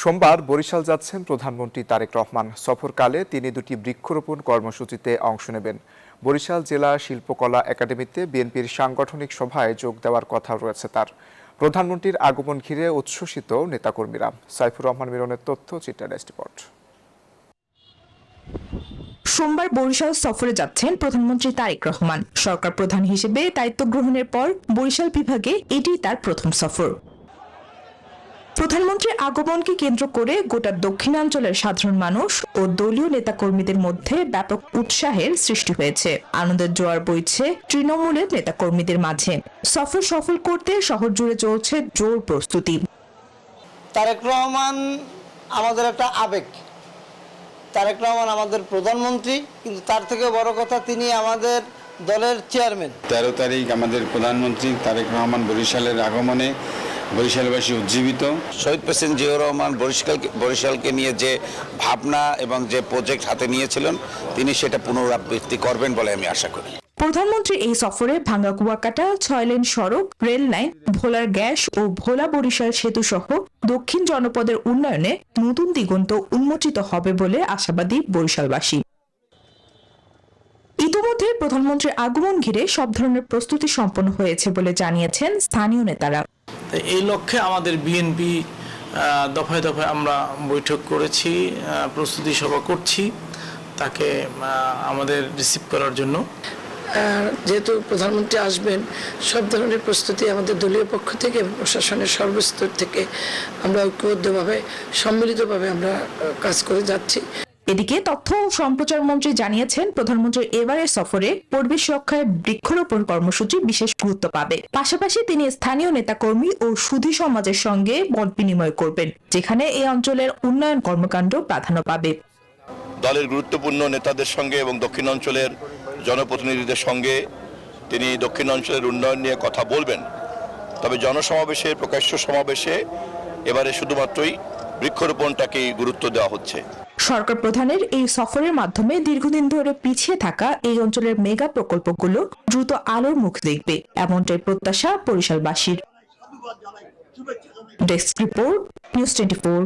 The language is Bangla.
সোমবার বরিশাল যাচ্ছেন প্রধানমন্ত্রী তারেক রহমান। সফরকালে তিনি দুটি বৃক্ষরোপণ কর্মসূচিতে অংশ নেবেন। বরিশাল জেলা শিল্পকলা একাডেমিতে বিএনপির সাংগঠনিক সভায় যোগ দেওয়ার কথা রয়েছে তার। প্রধানমন্ত্রীর আগমন ঘিরে উচ্ছ্বসিত নেতাকর্মীরা। সাইফুর রহমান মিলনের তথ্য, চিত্রা ডেস্ক রিপোর্ট। সোমবার বরিশাল সফরে যাচ্ছেন প্রধানমন্ত্রী তারেক রহমান। সরকার প্রধান হিসেবে দায়িত্ব গ্রহণের পর বরিশাল বিভাগে এটিই তার প্রথম সফর। প্রধানমন্ত্রীর আগমনকে কেন্দ্র করে গোটা দক্ষিণাঞ্চলের সাধারণ মানুষ ও দলীয় নেতাকর্মীদের মধ্যে ব্যাপক উৎসাহের সৃষ্টি হয়েছে। আনন্দের জোয়ার বইছে তৃণমূলের নেতাকর্মীদের মাঝে। সফর সফল করতে শহর জুড়ে চলছে জোর প্রস্তুতি। তারেক রহমান আমাদের একটা আবেগ। তারেক রহমান আমাদের প্রধানমন্ত্রী, কিন্তু তার থেকে বড় কথা তিনি আমাদের দলের চেয়ারম্যান। 13 তারিখ আমাদের প্রধানমন্ত্রী তারেক রহমান বরিশালের আগমনে বরিশালবাসী উজ্জীবিত। শহীদ প্রেসিডেন্ট জিয়াউর রহমান বরিশালকে নিয়ে যে ভাবনা এবং যে প্রজেক্ট হাতে নিয়েছিলেন, তিনি সেটা পুনরাবৃত্তি করবেন বলে আমি আশা করি। প্রধানমন্ত্রী এই সফরে ভাঙ্গা কুয়াকাটা 6 লেন সড়ক, রেল লাইন, ভোলার গ্যাস ও ভোলা বরিশাল সেতু সহ দক্ষিণ জনপদের উন্নয়নে নতুন দিগন্ত উন্মোচিত হবে বলে আশাবাদী বরিশালবাসী। ইতিমধ্যে প্রধানমন্ত্রীর আগমন ঘিরে সব ধরনের প্রস্তুতি সম্পন্ন হয়েছে বলে জানিয়েছেন স্থানীয় নেতারা। এই লক্ষ্যে আমাদের বিএনপি দফায় দফায় আমরা বৈঠক করেছি, প্রস্তুতি সভা করছি তাকে আমাদের রিসিভ করার জন্য। যেহেতু প্রধানমন্ত্রী আসবেন, সব ধরনের প্রস্তুতি আমাদের দলীয় পক্ষ থেকে এবং প্রশাসনের সর্বস্তর থেকে আমরা ঐক্যবদ্ধভাবে সম্মিলিতভাবে আমরা কাজ করে যাচ্ছি। এদিকে তথ্য ও সম্প্রচার মন্ত্রী জানিয়েছেন, প্রধানমন্ত্রীর এবারের সফরে পরিবেশ রক্ষায় বৃক্ষরোপণ কর্মসূচি বিশেষ গুরুত্ব পাবে। পাশাপাশি তিনি স্থানীয় নেতাকর্মী ও সুধী সমাজের সঙ্গে মত বিনিময় করবেন, যেখানে এই অঞ্চলের উন্নয়ন কর্মকাণ্ড প্রাধান্য পাবে। দলের গুরুত্বপূর্ণ নেতাদের সঙ্গে এবং দক্ষিণাঞ্চলের জনপ্রতিনিধিদের সঙ্গে তিনি দক্ষিণাঞ্চলের উন্নয়ন নিয়ে কথা বলবেন। তবে জনসমাবেশে, প্রকাশ্য সমাবেশে এবারে শুধুমাত্রই বৃক্ষরোপণটাকেই গুরুত্ব দেওয়া হচ্ছে। সরকার প্রধানের এই সফরের মাধ্যমে দীর্ঘদিন ধরে পিছিয়ে থাকা এই অঞ্চলের মেগা প্রকল্পগুলো দ্রুত আলোর মুখ দেখবে, এমনটাই প্রত্যাশা বরিশালবাসীর। Desk report, news 24।